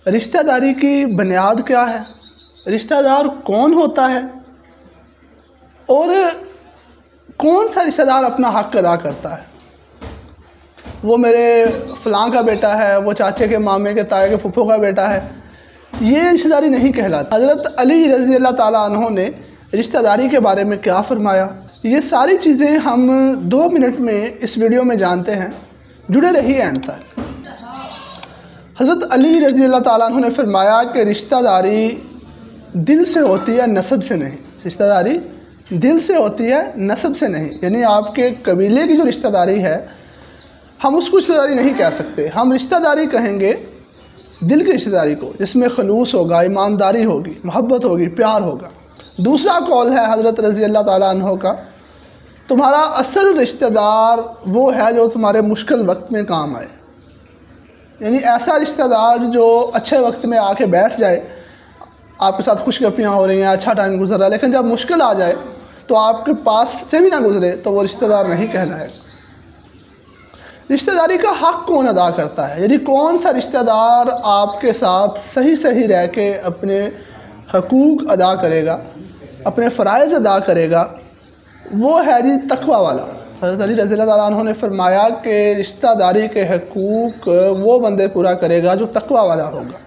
رشتہ داری کی بنیاد کیا ہے، رشتہ دار کون ہوتا ہے، اور کون سا رشتہ دار اپنا حق ادا کرتا ہے۔ وہ میرے فلاں کا بیٹا ہے، وہ چاچے کے، مامے کے، تائے کے، پھپھو کا بیٹا ہے، یہ رشتہ داری نہیں کہلاتا۔ حضرت علی رضی اللہ تعالیٰ عنہ نے رشتہ داری کے بارے میں کیا فرمایا، یہ ساری چیزیں ہم 2 منٹ میں اس ویڈیو میں جانتے ہیں، جڑے رہیے اینڈ تک۔ حضرت علی رضی اللہ تعالیٰ عنہ نے فرمایا کہ رشتہ داری دل سے ہوتی ہے، نسب سے نہیں۔ رشتہ داری دل سے ہوتی ہے، نسب سے نہیں، یعنی آپ کے قبیلے کی جو رشتہ داری ہے ہم اس کو رشتہ داری نہیں کہہ سکتے، ہم رشتہ داری کہیں گے دل کی رشتہ داری کو، جس میں خلوص ہوگا، ایمانداری ہوگی، محبت ہوگی، پیار ہوگا۔ دوسرا قول ہے حضرت رضی اللہ تعالیٰ عنہ کا، تمہارا اصل رشتہ دار وہ ہے جو تمہارے مشکل وقت میں کام آئے، یعنی ایسا رشتہ دار جو اچھے وقت میں آ کے بیٹھ جائے، آپ کے ساتھ خوش گپیاں ہو رہی ہیں، اچھا ٹائم گزر رہا ہے، لیکن جب مشکل آ جائے تو آپ کے پاس سے بھی نہ گزرے تو وہ رشتہ دار نہیں کہلائے۔ رشتہ داری کا حق کون ادا کرتا ہے، یعنی کون سا رشتہ دار آپ کے ساتھ صحیح رہ کے اپنے حقوق ادا کرے گا، اپنے فرائض ادا کرے گا، وہ ہے جی تقوی والا۔ حضرت علی رضی اللہ تعالیٰ عنہ نے فرمایا کہ رشتہ داری کے حقوق وہ بندے پورا کرے گا جو تقوی والا ہوگا،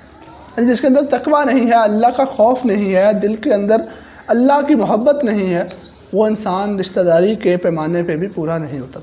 یعنی جس کے اندر تقوی نہیں ہے، اللہ کا خوف نہیں ہے، دل کے اندر اللہ کی محبت نہیں ہے، وہ انسان رشتہ داری کے پیمانے پہ بھی پورا نہیں ہوتا۔